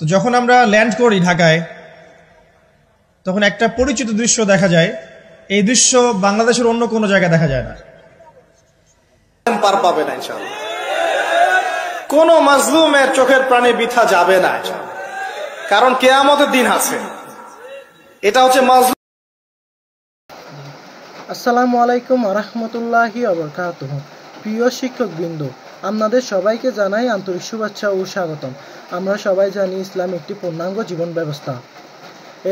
তো যখন আমরা ল্যান্ড করি ঢাকায়, তখন একটা পরিচিত দৃশ্য দেখা যায়। এই দৃশ্য বাংলাদেশের অন্য কোনো জায়গায় দেখা যায় না। পার পাবে না ইনশাআল্লাহ। কোন মাজলুমের চোখের প্রাণে বৃথা যাবে না, কারণ কিয়ামতের দিন আছে। এটা হচ্ছে মাজলুম। আসসালামু আলাইকুম ওয়া রাহমাতুল্লাহি ওয়া বারাকাতুহু। প্রিয় শিক্ষকবৃন্দ, আপনাদের সবাইকে জানাই আন্তরিক শুভেচ্ছা ও স্বাগতম। আমরা সবাই জানি ইসলাম একটি পূর্ণাঙ্গ জীবন ব্যবস্থা।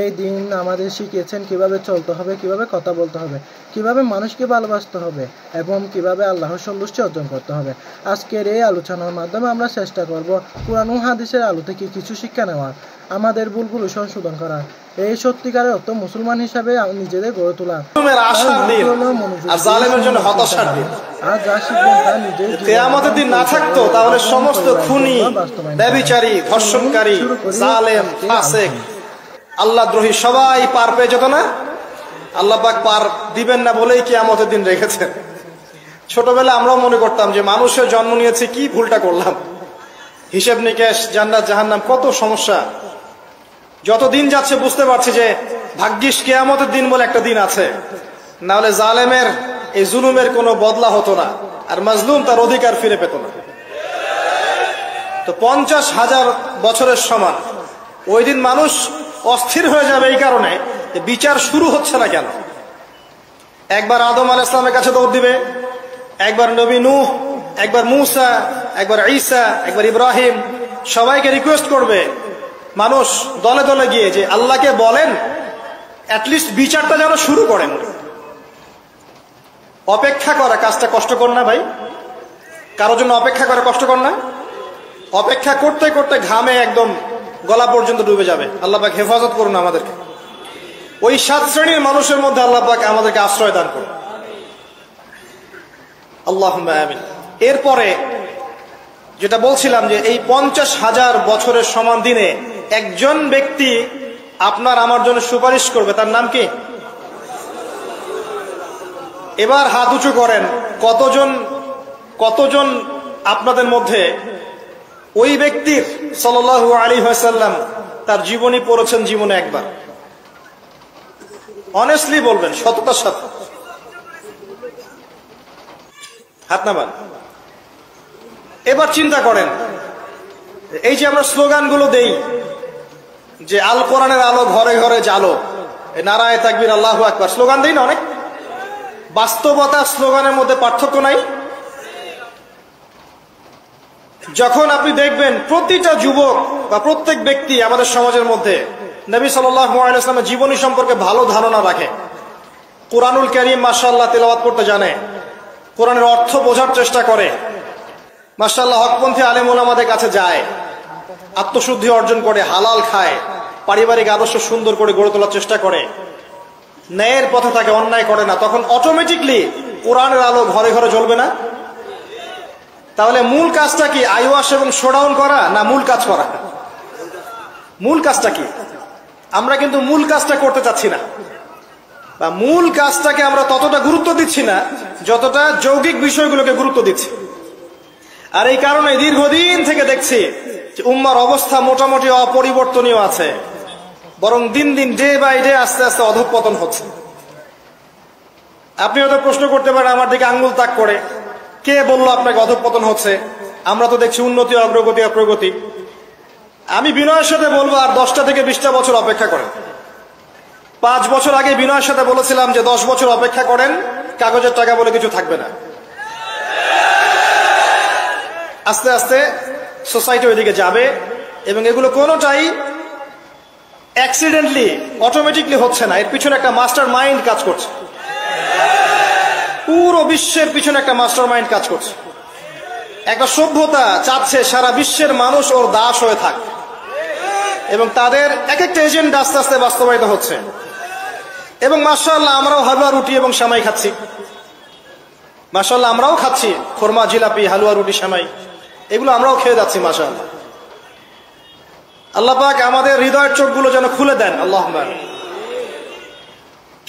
এই দিন আমাদের শিখিয়েছেন কিভাবে চলতে হবে, কিভাবে কথা বলতে হবে, কিভাবে মানুষকে ভালোবাসতে হবে এবং কিভাবে আল্লাহর সন্তুষ্টি অর্জন করতে হবে। আজকের এই আলোচনার মাধ্যমে আমরা চেষ্টা করব কুরআন ও হাদিসের আলো থেকে কিছু শিক্ষা নেওয়ার, আমাদের ভুলগুলো সংশোধন করার, এই সত্যিকারের অর্থ মুসলমান হিসাবে নিজেদের গড়ে তোলার। আর যা শিখবেন তা নিজের কিয়ামতের দিন না থাকতো তাহলে সমস্ত খুনি, ব্যভিচারী, ধর্ষণকারী, জালেম, ফাসিক, আল্লাহদ্রোহী সবাই পার পেয়ে যেত না। আল্লাহ পাক পার দিবেন না বলেই কিয়ামতের দিন রেখেছেন। ছোটবেলা আমরাও মনে করতাম যে মানুষের জন্ম নিয়েছে, কি ভুলটা করলাম, হিসেব নিকেশ, জান্নাত জাহান্নাম, কত সমস্যা। যত দিন যাচ্ছে বুঝতে পারছি যে ভাগ্যিস কিয়ামতের দিন বলে একটা দিন আছে, না হলে জালেমের এই জুলুমের কোনো বদলা হতো না, আর মাজলুম তার অধিকার ফিরে পেত না। তো 50,000 বছরের সমান ওই দিন মানুষ অস্থির হয়ে যাবে এই কারণে যে বিচার শুরু হচ্ছে না কেন। একবার আদম আলাইহিস সালামের কাছে দৌড় দিবে, একবার নবী নূহ, একবার মূসা, একবার ঈসা, একবার ইব্রাহিম, সবাইকে রিকোয়েস্ট করবে মানুষ দলে দলে গিয়ে যে আল্লাহকে বলেন অ্যাটলিস্ট বিচারটা যেন শুরু করেন। অপেক্ষা করা কাজটা কষ্টকর না ভাই? কারোর জন্য অপেক্ষা করা কষ্টকর না? অপেক্ষা করতে করতে ঘামে একদম গলা পর্যন্ত ডুবে যাবে। আল্লাহ পাক হেফাজত করুন আমাদেরকে। ওই 7 শ্রেণীর মানুষের মধ্যে আল্লাহ পাক আমাদেরকে আশ্রয় দান করুন, আল্লাহুম্মা আমিন। এরপরে যেটা বলছিলাম যে এই 50,000 বছরের সমান দিনে একজন ব্যক্তি আপনার আমার জন্য সুপারিশ করবে, তার নাম কি? এবার হাত উঁচু করেন, কতজন আপনাদের মধ্যে ওই ব্যক্তির সাল্লাল্লাহু আলাইহি ওয়াসাল্লাম তার জীবনী পড়েছেন জীবনে একবার? অনেস্টলি বলবেন, সততার সাথে হাত নামান। এবার চিন্তা করেন, এই যে আমরা স্লোগানগুলো দেই যে আল কোরআনের আলো ঘরে ঘরে জালো, নারায়ে তাকবীর, আল্লাহু আকবার, স্লোগান দেই না অনেক? বাস্তবতা স্লোগানের মধ্যে পার্থক্য নাই? যখন আপনি দেখবেন প্রতিটা যুবক বা প্রত্যেক ব্যক্তি আমাদের সমাজের মধ্যে নবী সাল্লাল্লাহু আলাইহি ওয়াসাল্লামের জীবনী সম্পর্কে ভালো ধারণা রাখে, কুরআনুল কারীম মাশাআল্লাহ তেলাওয়াত করতে জানে, কোরআনের অর্থ বোঝার চেষ্টা করে, মাশাআল্লাহ হকপন্থী আলেম ওলামাদের কাছে যায়, আত্মশুদ্ধি অর্জন করে, হালাল খায়, পারিবারিক আদর্শ সুন্দর করে গড়ে তোলার চেষ্টা করে, ন্যায়ের পথে থাকে, অন্যায় করে না, তখন অটোমেটিকলি কোরআনের আলো ঘরে ঘরে জ্বলবে না? তাহলে মূল কাজটা কি? আইওয়াশ এবং শোডাউন করা, না মূল কাজ করা? মূল কাজটা কি? আমরা কিন্তু মূল কাজটা করতে চাচ্ছি না, বা মূল কাজটাকে আমরা ততটা গুরুত্ব দিচ্ছি না যতটা যৌগিক বিষয়গুলোকে গুরুত্ব দিচ্ছি। আর এই কারণে দীর্ঘদিন থেকে দেখছি যে উম্মার অবস্থা মোটামুটি অপরিবর্তনীয় আছে, বরং দিন দিন ডে বাই ডে আস্তে আস্তে অধঃপতন হচ্ছে। আপনি হয়তো প্রশ্ন করতে পারেন আমার দিকে আঙ্গুল তাক করে, কে বললো আপনাকে অধঃপতন হচ্ছে? আমরা তো দেখছি উন্নতি, অগ্রগতি আর প্রগতি। আমি বিনয়ের সাথে বলবো আর 10টা থেকে 20টা বছর অপেক্ষা করেন। 5 বছর আগে বিনয়ের সাথে বলেছিলাম যে 10 বছর অপেক্ষা করেন, কাগজের টাকা বলে কিছু থাকবে না। আস্তে আস্তে সোসাইটি ওইদিকে যাবে, এবং এগুলো কোনোটাই অ্যাক্সিডেন্টলি অটোমেটিকলি হচ্ছে না, এর পিছনে একটা মাস্টার মাইন্ড কাজ করছে। পুরো বিশ্বের পিছনে একটা মাস্টার মাইন্ড কাজ করছে। একটা সভ্যতা চাচ্ছে সারা বিশ্বের মানুষ ওর দাস হয়ে থাক, এবং তাদের এক একটা এজেন্ডা আস্তে আস্তে বাস্তবায়িত হচ্ছে। এবং মাশাআল্লাহ আমরাও হালুয়া রুটি এবং সেমাই খাচ্ছি, মাশাআল্লাহ আমরাও খাচ্ছি খোরমা, জিলাপি, হালুয়া রুটি, সেমাই, এগুলো আমরাও খেয়ে যাচ্ছি মাশাআল্লাহ। আল্লাহ পাক আমাদের হৃদয়ের চোখগুলো যেন খুলে দেন, আল্লাহুম্মা আমিন।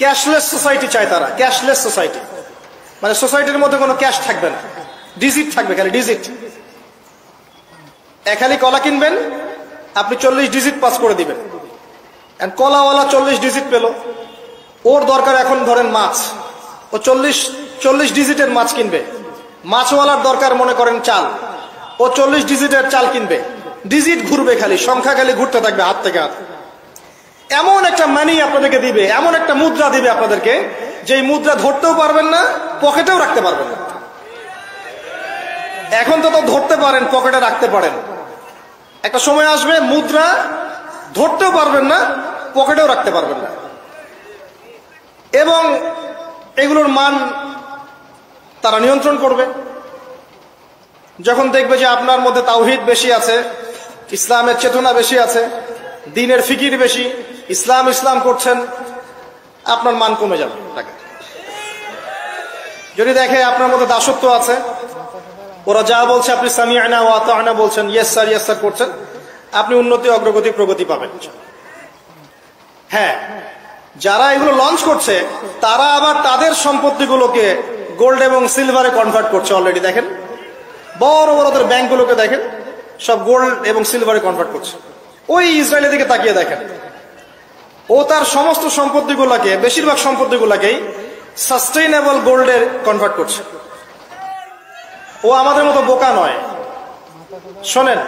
ক্যাশলেস সোসাইটি চায় তারা, ক্যাশলেস সোসাইটি, মানে সোসাইটির মধ্যে কোনো ক্যাশ থাকবে না, ডিজিট থাকবে, খালি ডিজিট। 1 হালি কলা কিনবেন আপনি 40 ডিজিট পাস করে দিবেন। কলাওয়ালা 40 ডিজিট পেল, ওর দরকার এখন ধরেন মাছ, ও 40 ডিজিটের মাছ কিনবে। মাছওয়ালার দরকার মনে করেন চাল, ও 40 ডিজিটের চাল কিনবে। ডিজিট ঘুরবে, খালি সংখ্যা খালি ঘুরতে থাকবে হাত থেকে হাত। এমন একটা মানি আপনাদেরকে দিবে, এমন একটা মুদ্রা দিবে আপনাদেরকে, যে মুদ্রা ধরতেও পারবেন না, পকেটেও রাখতে পারবেন না। এখন তো ধরতে পারেন, পকেটে রাখতে পারেন, একটা সময় আসবে মুদ্রা ধরতেও পারবেন না, পকেটেও রাখতে পারবেন না। এবং এগুলোর মান তারা নিয়ন্ত্রণ করবে। যখন দেখবে যে আপনার মধ্যে তাওহীদ বেশি আছে, ইসলামের চেতনা বেশি আছে, দ্বীনের ফিকির বেশি, ইসলাম ইসলাম করছেন, আপনার মান কমে যাবে। যদি দেখে আপনার মধ্যে দাসত্ব আছে, ওরা যা বলছে আপনি সামিআনা ওয়া আতা'না বলছেন, ইয়েস স্যার ইয়েস স্যার করছেন, আপনি উন্নতি, অগ্রগতি, প্রগতি পাবেন। হ্যাঁ, যারা এগুলো লঞ্চ করছে তারা আবার তাদের সম্পত্তিগুলোকে গোল্ড এবং সিলভারে কনভার্ট করছে অলরেডি। দেখেন বড় বড় ওদের ব্যাংকগুলোকে দেখেন, সব গোল্ড এবং সিলভারে কনভার্ট করছে। ওই ইসরায়েলের দিকে তাকিয়ে দেখেন, ও তার সমস্ত সম্পত্তিগুলোকে, বেশিরভাগ সম্পত্তিগুলোকেই সাস্টেইনেবল গোল্ডে কনভার্ট করছে। ও আমাদের মতো বোকা নয়। শোনেন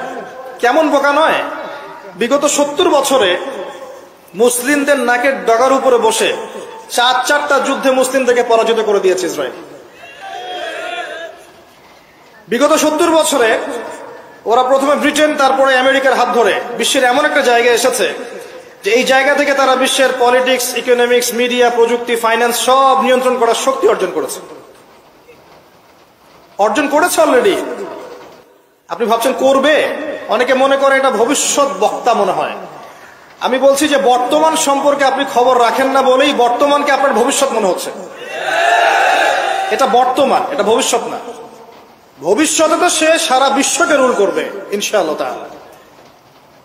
কেমন বোকা নয়, বিগত 70 বছরে মুসলিমদের নাকের ডগার উপরে বসে 4টা যুদ্ধে মুসলিমদেরকে পরাজিত করে দিয়েছে ইসরায়েল। বিগত 70 বছরে ওরা প্রথমে ব্রিটেন, তারপরে আমেরিকার হাত ধরে বিশ্বের এমন একটা জায়গায় এসেছে যে এই জায়গা থেকে তারা বিশ্বের পলিটিক্স, ইকোনমিক্স, মিডিয়া, প্রযুক্তি, ফাইন্যান্স সব নিয়ন্ত্রণ করার শক্তি অর্জন করেছে অলরেডি। আপনি ভাবছেন করবে? অনেকে মনে করে এটা ভবিষ্যৎ বক্তা মনে হয়। আমি বলছি যে বর্তমান সম্পর্কে আপনি খবর রাখেন না বলেই বর্তমানকে আপনার ভবিষ্যৎ মনে হচ্ছে। এটা বর্তমান, এটা ভবিষ্যৎ না। ভবিষ্যতে তো সে সারা বিশ্বকে রুল করবে ইনশাআল্লাহ তাআলা।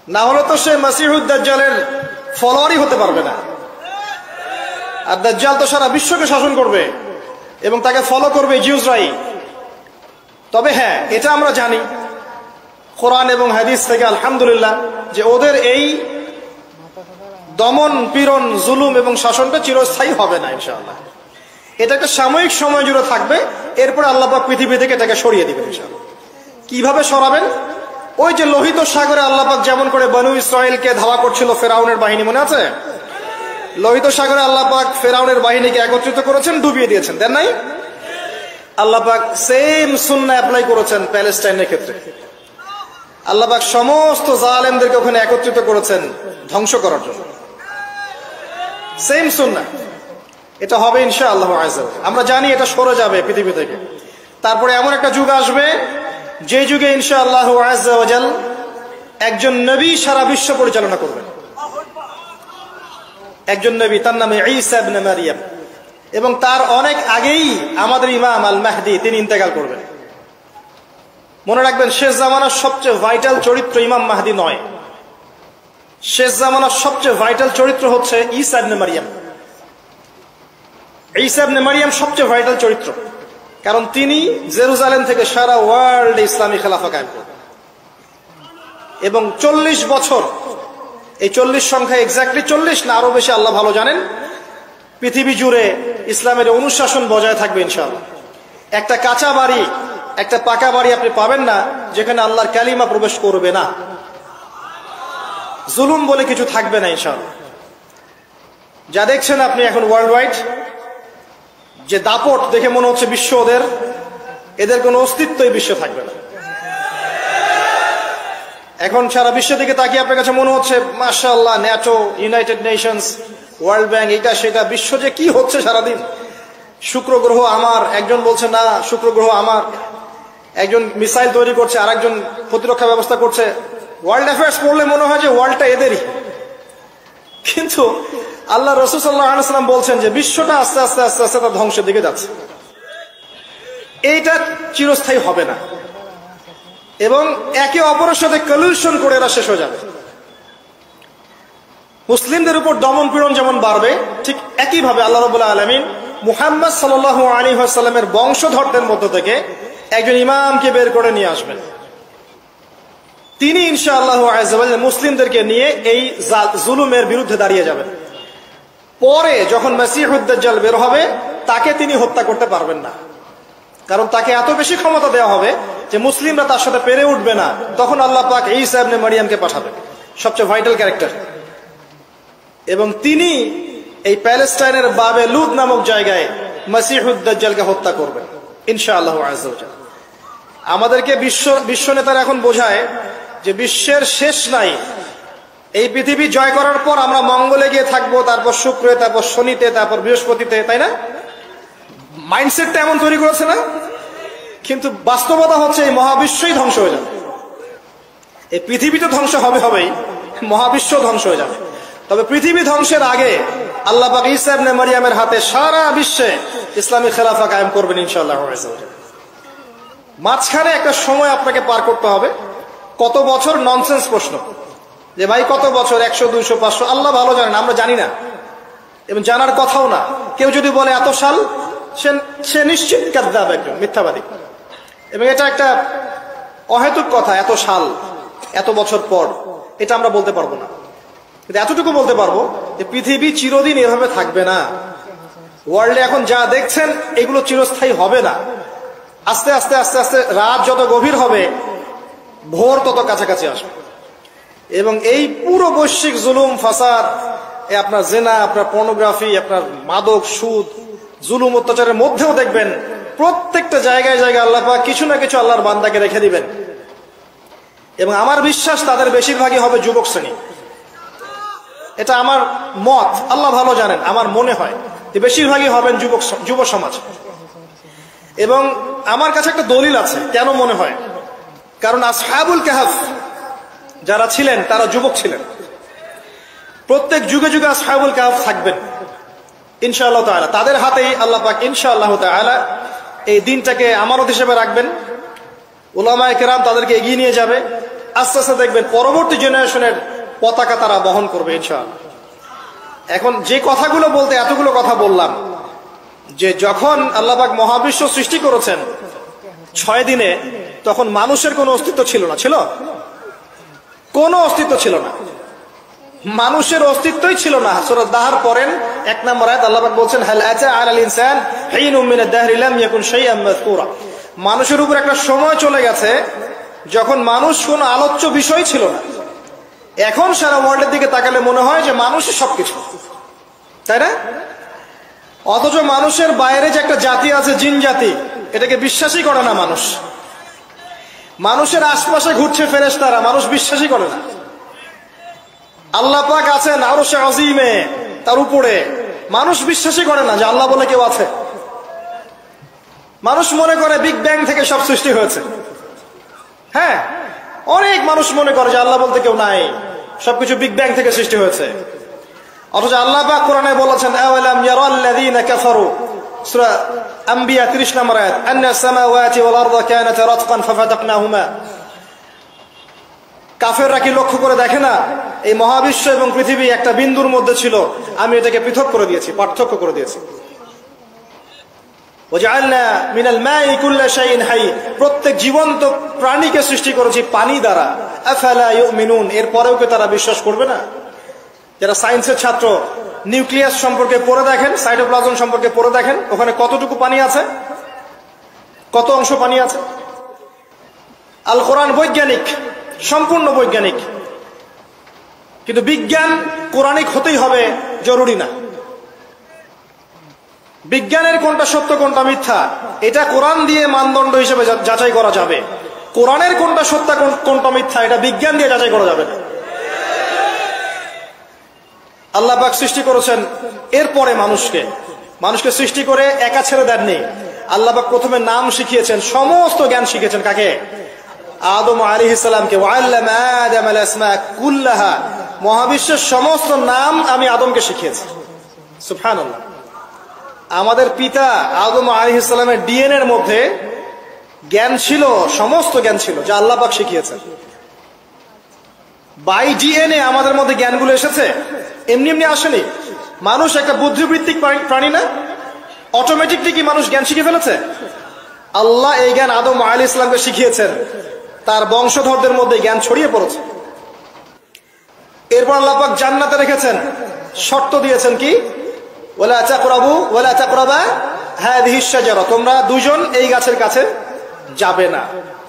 না হলে তো সে মাসিহুদ দাজ্জালের ফলোয়ারই হতে পারবে না। আর দাজ্জাল তো সারা বিশ্বকে শাসন করবে এবং তাকে ফলো করবে জিউসরাই। তবে হ্যাঁ, এটা আমরা জানি কোরআন এবং হাদিস থেকে আলহামদুলিল্লাহ যে ওদের এই দমন, পীড়ন, জুলুম এবং শাসনটা চিরস্থায়ী হবে না ইনশাআল্লাহ। এটাকে সাময়িক সময় জুড়ে থাকবে, এরপরে আল্লাহ পাক পৃথিবী থেকে এটাকে সরিয়ে দিবেন ইনশাআল্লাহ। কিভাবে সরাবেন? ওই যে লোহিত সাগরে আল্লাহ পাক যেমন করে বনু ইসরাইলকে ধাওয়া করছিল ফেরাউনের বাহিনী, মনে আছে? লোহিত সাগরে আল্লাহ পাক ফেরাউনের বাহিনীকে একত্রিত করেছেন, ডুবিয়ে দিয়েছেন, দেন নাই? আল্লাহ পাক সেম সুন্নাহ অ্যাপ্লাই করেছেন প্যালেস্টাইনের ক্ষেত্রে। আল্লাহ পাক সমস্ত জালেমদেরকে ওখানে একত্রিত করেছেন ধ্বংস করার জন্য। সেম সুন্নাহ, এটা হবে ইনশাআল্লাহ আযজা ওয়া জাল। আমরা জানি এটা সরে যাবে পৃথিবী থেকে। তারপরে এমন একটা যুগ আসবে যে যুগে ইনশাআল্লাহ আযজা ওয়া জাল একজন নবী সারা বিশ্ব পরিচালনা করবেন। একজন নবী, তার নাম ঈসা ইবনে মারইয়াম। এবং তার অনেক আগেই আমাদের ইমাম আল মাহদি তিনি ইন্তেকাল করবেন। মনে রাখবেন, শেষ জামানার সবচেয়ে ভাইটাল চরিত্র ইমাম মাহদি নয়। শেষ জামানার সবচেয়ে ভাইটাল চরিত্র হচ্ছে ঈসা ইবনে মারইয়াম। ঈসা ইবনে মারইয়াম সবচেয়ে ভাইটাল চরিত্র, কারণ তিনি জেরুজালেম থেকে সারা ওয়ার্ল্ডে ইসলামী খেলাফা কায়েম করবেন। এবং 40 বছর, এই 40 সংখ্যা এক্স্যাক্টলি 40 না আরো বেশি আল্লাহ ভালো জানেন, পৃথিবী জুড়ে ইসলামের অনুশাসন বজায় থাকবে ইনশাআল্লাহ। একটা কাঁচা বাড়ি, একটা পাকা বাড়ি আপনি পাবেন না যেখানে আল্লাহর কালিমা প্রবেশ করবে না। জুলুম বলে কিছু থাকবে না ইনশাআল্লাহ। যা দেখছেন আপনি এখন ওয়ার্ল্ড ওয়াইড যে দাপট, দেখে মনে হচ্ছে বিশ্ব এদের কোনো অস্তিত্বই বিশ্ব থাকবে না। এখন সারা বিশ্ব দিকে তাকিয়ে আপনার কাছে মনে হচ্ছে মাশাআল্লাহ, NATO, United Nations, world bank, এটা সেটা, বিশ্ব যে কি হচ্ছে সারাদিন। শুক্র গ্রহ আমার, একজন বলছে না শুক্র গ্রহ আমার, একজন মিসাইল তৈরি করছে, আর একজন প্রতিরক্ষা ব্যবস্থা করছে। ওয়ার্ল্ড অ্যাফেয়ার্স পড়লে মনে হয় যে ওয়ার্ল্ডটা এদেরই, কিন্তু আল্লাহ রাসূল সাল্লাল্লাহু আলাইহি ওয়াসাল্লাম বলছেন যে বিশ্বটা আস্তে আস্তে আস্তে আস্তে তার ধ্বংসের দিকে যাচ্ছে। এইটা চিরস্থায়ী হবে না এবং একে অপরের সাথে কলিউশন করে এরা শেষ হয়ে যাবে। মুসলিমদের উপর দমন পীড়ন যেমন বাড়বে, ঠিক একইভাবে আল্লাহ রাব্বুল আলামিন মুহাম্মদ সাল্লাল্লাহু আলাইহি ওয়াসাল্লামের বংশধরদের মধ্য থেকে একজন ইমামকে বের করে নিয়ে আসবেন। তিনি ইনশাআল্লাহ আযজা ওয়া জাল্লা মুসলিমদেরকে নিয়ে এই জুলুমের বিরুদ্ধে দাঁড়িয়ে যাবেন। পরে যখন মসিহুদ দাজ্জাল বের হবে তাকে তিনি হত্যা করতে পারবেন না, কারণ তাকে এত বেশি ক্ষমতা দেওয়া হবে যে মুসলিমরা তার সাথে পেরে উঠবে না। তখন আল্লাহ পাক ঈসা ইবনে মারইয়ামকে পাঠাবেন, সবচেয়ে ভাইটাল ক্যারেক্টার, এবং তিনি এই প্যালেস্টাইনের বাবে লুদ নামক জায়গায় মসিহুদ দাজ্জালকে হত্যা করবেন ইনশাআল্লাহ আযজা ওয়া জাল্লা। আমাদেরকে বিশ্ব নেতারা এখন বোঝায় যে বিশ্বের শেষ নাই, এই পৃথিবী জয় করার পর আমরা মঙ্গলে গিয়ে থাকবো, তারপর শুক্রে, তারপর শনিতে, তারপর বৃহস্পতিতে, তাই না? মাইন্ডসেটটা এমন তৈরি করেছে না? কিন্তু বাস্তবতা হচ্ছে এই মহাবিশ্বই ধ্বংস হয়ে যাবে। এই পৃথিবী তো ধ্বংস হবেই, মহাবিশ্ব ধ্বংস হয়ে যাবে। তবে পৃথিবী ধ্বংসের আগে আল্লাহ পাক ঈসা ইবনে মারইয়ামের হাতে সারা বিশ্বে ইসলামী খেলাফা কায়েম করবেন ইনশাআল্লাহ। মাঝখানে একটা সময় আপনাকে পার করতে হবে। কত বছর? ননসেন্স প্রশ্ন, যে ভাই কত বছর, 100, 200, 500, আল্লাহ ভালো জানেন, আমরা জানি না এবং জানার কথাও না। কেউ যদি বলে এত সাল, সে নিশ্চিত কাযযাব, একজন মিথ্যাবাদী। এবং এটা একটা অহেতুক কথা, এত সাল, এত বছর পর, এটা আমরা বলতে পারবো না। কিন্তু এতটুকু বলতে পারবো যে পৃথিবী চিরদিন এভাবে থাকবে না। ওয়ার্ল্ডে এখন যা দেখছেন এগুলো চিরস্থায়ী হবে না। আস্তে আস্তে আস্তে আস্তে রাত যত গভীর হবে, ভোর তত কাছাকাছি আসবে। এবং এই পুরো বৈশ্বিক জুলুম, ফাসাদ, আপনার জেনা, আপনার পর্নোগ্রাফি, আপনার মাদক, সুদ, জুলুম, অত্যাচারের মধ্যেও দেখবেন প্রত্যেকটা জায়গায় জায়গায় আল্লাহ পাক কিছু না কিছু আল্লাহর বান্দাকে রেখে দিবেন। এবং আমার বিশ্বাস তাদের বেশিরভাগই হবে যুবক শ্রেণী। এটা আমার মত, আল্লাহ ভালো জানেন। আমার মনে হয় যে বেশিরভাগই হবেন যুব সমাজ। এবং আমার কাছে একটা দলিল আছে কেন মনে হয়, কারণ আসহাবুল কাহফ যারা ছিলেন তারা যুবক ছিলেন। প্রত্যেক যুগে যুগে আসহাবুল কাহফ থাকবেন ইনশাআল্লাহ তাআলা। তাদের হাতেই আল্লাহ পাক ইনশাআল্লাহ তাআলা এই দিনটাকে আমানত হিসেবে রাখবেন। উলামায়ে কেরাম তাদেরকে এগিয়ে নিয়ে যাবে। আস্তে আস্তে দেখবেন পরবর্তী জেনারেশনের পতাকা তারা বহন করবে ইনশাআল্লাহ। এখন যে কথাগুলো বলতে এতগুলো কথা বললাম, যে যখন আল্লাহ পাক মহাবিশ্ব সৃষ্টি করেছেন 6 দিনে, তখন মানুষের কোনো অস্তিত্ব ছিল না। ছিল? কোনো অস্তিত্ব ছিল না, মানুষের অস্তিত্বই ছিল না। সূরা দাহর পড়েন 1 নম্বর আয়াত, আল্লাহ পাক বলছেন হাল আতা আলাল ইনসান হিনুম মিনাদ দাহরি লাম ইয়াকুন শাইআন মাযকুরা। মানুষের উপর একটা সময় চলে গেছে যখন মানুষ কোনো আলোচ্য বিষয় ছিল না। এখন সারা ওয়ার্ল্ডের দিকে তাকালে মনে হয় যে মানুষই সবকিছু, তাই না? অথচ মানুষের বাইরে যে একটা জাতি আছে, জিন জাতি, এটাকে বিশ্বাসই করে না মানুষ। মানুষের আশপাশে ঘুরছে ফেরেশতারা, মানুষ বিশ্বাসই করে না। আল্লাহ পাক আছেন আরশে আজিমে, তার উপরে, মানুষ বিশ্বাসই করে না যে আল্লাহ বলে কেউ আছে। মানুষ মনে করে বিগ ব্যাং থেকে সব সৃষ্টি হয়েছে। হ্যাঁ, অনেক মানুষ মনে করে যে আল্লাহ বলতে কেউ নাই, সবকিছু বিগ ব্যাং থেকে সৃষ্টি হয়েছে। অথচ আল্লাহ পাক কোরআনে বলেছেন আওয়ালাম ইয়ারাল্লাযীনা কাফারু, সূরা আম্বিয়া 30 নম্বর আয়াত, আন্নাস সামাওয়াতি ওয়াল আরদা কানাতা রাতকান ফাফাতাকনাহুমা। কাফেররা কি লক্ষ্য করে দেখে না এই মহাবিশ্ব এবং পৃথিবী একটা বিন্দুর মধ্যে ছিল, আমি এটাকে পৃথক করে দিয়েছি, পার্থক্য করে দিয়েছি। ওয়াজআলনা মিনাল মাই কুল্লা শাইইন হাই, প্রত্যেক জীবন্ত প্রাণীকে সৃষ্টি করেছি পানি দ্বারা। আফালা ইউমিনুন, এরপরেও কি তারা বিশ্বাস করবে না? যারা সায়েন্সের ছাত্র, নিউক্লিয়াস সম্পর্কে পড়ে দেখেন, সাইটোপ্লাজম সম্পর্কে পড়ে দেখেন, ওখানে কতটুকু পানি আছে, কত অংশ পানি আছে। আল কোরআন বৈজ্ঞানিক, সম্পূর্ণ বৈজ্ঞানিক, কিন্তু বিজ্ঞান কোরআনিক হতেই হবে জরুরি না। বিজ্ঞানের কোনটা সত্য কোনটা মিথ্যা এটা কোরআন দিয়ে মানদণ্ড হিসেবে যাচাই করা যাবে। কোরআনের কোনটা সত্য কোনটা মিথ্যা এটা বিজ্ঞান দিয়ে যাচাই করা যাবে না। আল্লাহ পাক সৃষ্টি করেছেন, এরপরে মানুষকে সৃষ্টি করে একা ছেড়ে দেননি। আল্লাহ পাক প্রথমে নাম শিখিয়েছেন, সমস্ত জ্ঞান শিখিয়েছেন কাকে? আদম আলাইহিস সালামকে। ওয়াল্লামা আদম আল আসমা কুল্লাহা, মহাবিশ্বের সমস্ত নাম আমি আদমকে শিখিয়েছি। সুবহানাল্লাহ। আমাদের পিতা আদম আলাইহিস সালামের ডিএনএ এর মধ্যে জ্ঞান ছিল, সমস্ত জ্ঞান ছিল যা আল্লাহ পাক শিখিয়েছেন। বাই ডিএনএ আমাদের মধ্যে জ্ঞানগুলো এসেছে, এমনি এমনি আসেনি। মানুষ একটা বুদ্ধিবৃত্তিক প্রাণী না? অটোমেটিকলি কি মানুষ জ্ঞান শিখে ফেলেছে? আল্লাহ এই জ্ঞান আদম আলাইহিস সালামকে শিখিয়েছেন। তার বংশধরদের মধ্যে জ্ঞান ছড়িয়ে পড়েছে। এরপর আল্লাহ পাক জান্নাতে রেখেছেন, শর্ত দিয়েছেন কি, ওয়ালা তাকরাবু ওয়ালা তাকরাবা হাযিহিশ শাজারা, তোমরা দুজন এই গাছের কাছে যাবে না।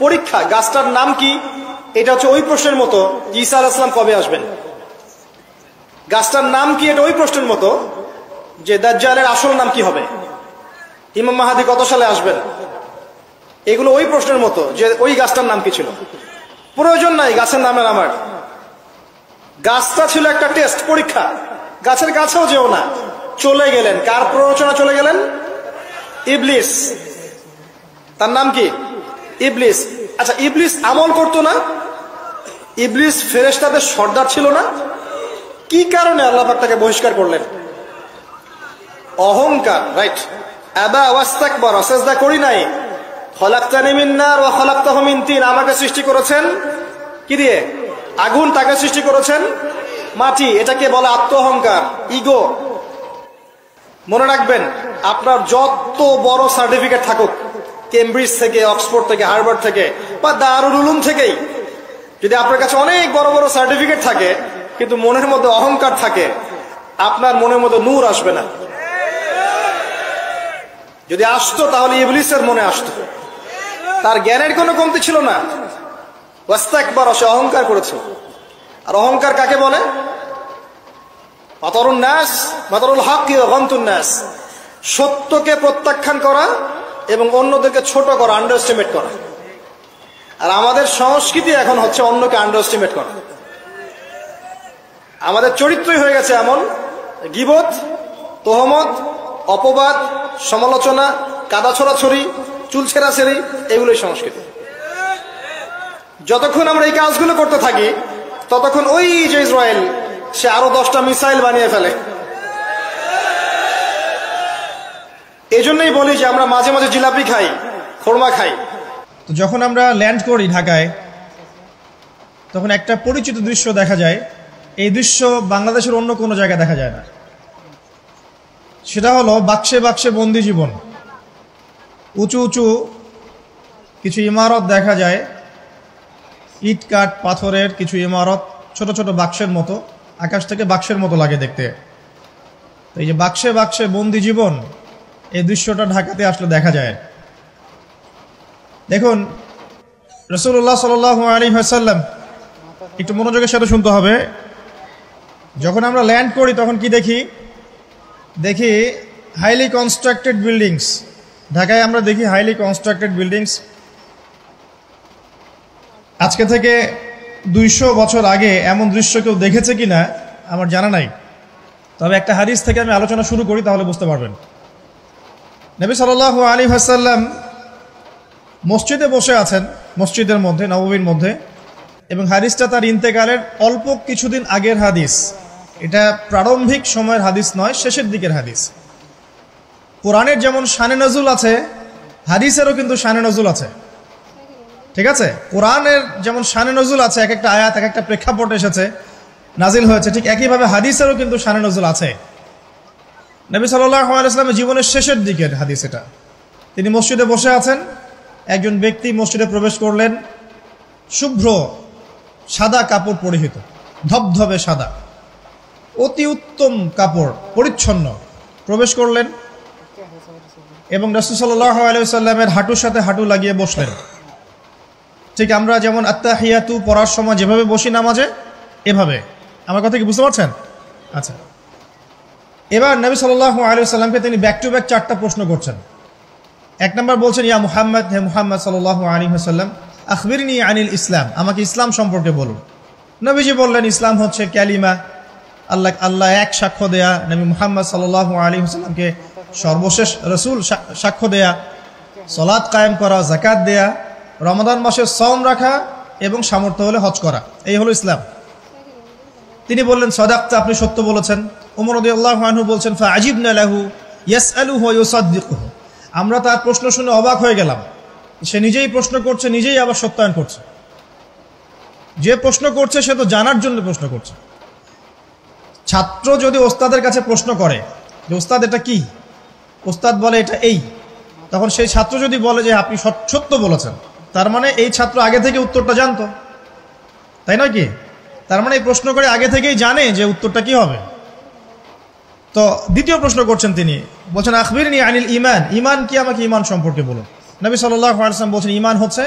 পরীক্ষা, গাছটার নাম কি? এটা হচ্ছে ওই প্রশ্নের মতো ঈসা আলাইহিস সালাম কবে আসবেন। গাছটার নাম কি? এটা ওই প্রশ্নের মতো যে দাজ্জালের আসল নাম কি হবে, ইমাম মাহদী কত সালে আসবেন। এগুলো ওই প্রশ্নের মতো যে ওই গাছটার নাম কি ছিল। প্রয়োজন নাই গাছের নামের আমার। গাছটা ছিল একটা টেস্ট, পরীক্ষা। গাছের কাছেও যেও না। চলে গেলেন, কার প্ররোচনা চলে গেলেন? ইবলিস। তার নাম কি? ইবলিস। আচ্ছা, ইবলিস আমল করতো না? ইবলিস ফেরেশতাদের সর্দার ছিল না? কি কারণে আল্লাহ পাক তাকে বহিষ্কার করলেন? অহংকার, রাইট। আবা ওয়াস্তাকবার, সিজদা করি নাই। খলাকতানি মিন নার ওয়া খলাকতাহু মিন তিন, আমাকে সৃষ্টি করেছেন কি দিয়ে? আগুন। তাকে সৃষ্টি করেছেন মাটি। এটাকে বলে আত্ম অহংকার, ইগো। মনে রাখবেন, আপনার যত বড় সার্টিফিকেট থাকুক, কেমব্রিজ থেকে, অক্সফোর্ড থেকে, হার্ভার্ড থেকে বা দারুল উলুম থেকেই, যদি আপনার কাছে অনেক বড় বড় সার্টিফিকেট থাকে কিন্তু মনের মধ্যে অহংকার থাকে, আপনার মনের মধ্যে নূর আসবে না। যদি আসতো তাহলে ইবলিসের মনে আসতো। তার জ্ঞানের কোনো কমতি ছিল না। ওয়াস্তাকবার, সে অহংকার করেছে। আর অহংকার কাকে বলে? মাতারুন নাস মাতারুল হক ওয়া গামতুন নাস, সত্যকে প্রত্যাখ্যান করা এবং অন্যদেরকে ছোট করা, আন্ডার এস্টিমেট করা। আর আমাদের সংস্কৃতি এখন হচ্ছে অন্যকে আন্ডার এস্টিমেট করা। আমাদের চরিত্রই হয়ে গেছে এমন, গীবত, তোহমত, অপবাদ, সমালোচনা, কাদা ছোড়াছড়ি, চুল ছেঁড়াছেড়ি, এগুলোই সংস্কৃতি। যতক্ষণ আমরা এই কাজগুলো করতে থাকি ততক্ষণ ওই যে ইসরায়েল, সে আরো 10টা মিসাইল বানিয়ে ফেলে। এই জন্যই বলি যে আমরা মাঝে মাঝে জিলাপি খাই, খোরমা খাই। তো যখন আমরা ল্যান্ড করি ঢাকায়, তখন একটা পরিচিত দৃশ্য দেখা যায়। এই দৃশ্য বাংলাদেশের অন্য কোনো জায়গায় দেখা যায় না। সেটা হলো বাক্সে বাক্সে বন্দি জীবন। উঁচু উঁচু কিছু ইমারত দেখা যায়, ইট কাঠ পাথরের কিছু ইমারত, ছোট ছোট বাক্সের মতো, আকাশ থেকে বাক্সের মতো লাগে দেখতে। তো এই যে বাক্সে বাক্সে বন্দি জীবন, এই দৃশ্যটা ঢাকাতে আসলে দেখা যায়। দেখুন, রাসূলুল্লাহ সাল্লাল্লাহু আলাইহি ওয়াসাল্লাম, একটু মনোযোগের সাথে শুনতে হবে। যখন আমরা ল্যান্ড করি তখন কি দেখি? দেখি হাইলি কনস্ট্রাক্টেড বিল্ডিংস। ঢাকায় আমরা দেখি হাইলি কনস্ট্রাক্টেড বিল্ডিংস। আজকে থেকে 200 বছর আগে এমন দৃশ্য কেউ দেখেছে কিনা আমার জানা নাই। তবে একটা হাদিস থেকে আমি আলোচনা শুরু করি, তাহলে বুঝতে পারবেন। নবী সাল্লাল্লাহু আলাইহি ওয়াসাল্লাম মসজিদে বসে আছেন, মসজিদের মধ্যে, নববীর মধ্যে, এবং হাদিসটা তার ইন্তেকালের অল্প কিছুদিন আগের হাদিস। এটা প্রারম্ভিক সময়ের হাদিস নয়, শেষের দিকের হাদিস। কোরআনের যেমন শানে নজুল আছে, হাদিসেরও কিন্তু শানে নজুল আছে। ঠিক আছে? কোরআনের যেমন শানে নজুল আছে, এক একটা আয়াত এক একটা প্রেক্ষাপট এসেছে, নাজিল হয়েছে, ঠিক একইভাবে হাদিসেরও কিন্তু শানে নজুল আছে। নবী সাল্লাল্লাহু আলাইহি ওয়াসাল্লামের জীবনের শেষের দিকের হাদিস এটা। তিনি মসজিদে বসে আছেন, একজন ব্যক্তি মসজিদে প্রবেশ করলেন, শুভ্র সাদা কাপড় পরিহিত, ধবধবে সাদা, অতি উত্তম কাপড়, পরিচ্ছন্ন, প্রবেশ করলেন এবং রাসূল সাল্লাল্লাহু আলাইহি ওয়াসাল্লামের হাঁটুর সাথে হাঁটু লাগিয়ে বসলেন। ঠিক আমরা যেমন আত্তাহিয়াতু পড়ার সময় যেভাবে বসি নামাজে, এভাবে। আমার কথা কি বুঝতে পারছেন? আচ্ছা, এবার নবী সাল্লাল্লাহু আলাইহি ওয়াসাল্লামকে তিনি ব্যাক টু ব্যাক 4টা প্রশ্ন করছেন। 1 নম্বর বলছেন, ইয়া মুহাম্মদ, হে মুহাম্মদ সাল্লাল্লাহু আলাইহি ওয়াসাল্লাম, আখবিরনি আনিল ইসলাম, আমাকে ইসলাম সম্পর্কে বলুন। নবীজি বললেন, ইসলাম হচ্ছে কালিমা, আল্লাহ এক সাক্ষ্য দেয়া, নবী মুহাম্মদ সাল্লাল্লাহু আলাইহি ওয়াসাল্লামকে সর্বশেষ রাসূল সাক্ষ্য দেয়া, সালাত কায়েম করা, যাকাত দেয়া, রমাদান মাসে সওম রাখা এবং সামর্থ্য হলে হজ করা, এই হলো ইসলাম। তিনি বললেন, সাদাকতা, আপনি সত্য বলেছেন। ওমর রাদিয়াল্লাহু আনহু বলছেন, ফাআজিবনা লাহু ইয়াসআলুহু ওয়া ইউসাদ্দিকুহু, আমরা তার প্রশ্ন শুনে অবাক হয়ে গেলাম। সে নিজেই প্রশ্ন করছে, নিজেই আবার সত্যায়ন করছে। যে প্রশ্ন করছে সে তো জানার জন্য প্রশ্ন করছে। ছাত্র যদি ওস্তাদের কাছে প্রশ্ন করে যে ওস্তাদ এটা কি, ওস্তাদ বলে এটা এই, তখন সেই ছাত্র যদি বলে যে আপনি সত্য বলেছেন, তার মানে এই ছাত্র আগে থেকে উত্তরটা জানতো, তাই নয় কি? তার মানে এই প্রশ্ন করে আগে থেকেই জানে যে উত্তরটা কি হবে। তো দ্বিতীয় প্রশ্ন করছেন তিনি, বলছেন আখবিরনি আনিল ঈমান, ঈমান কি, আমাকে ঈমান সম্পর্কে বলুন। নবী সাল্লাল্লাহু আলাইহি ওয়াসাল্লাম বলছেন ঈমান হচ্ছে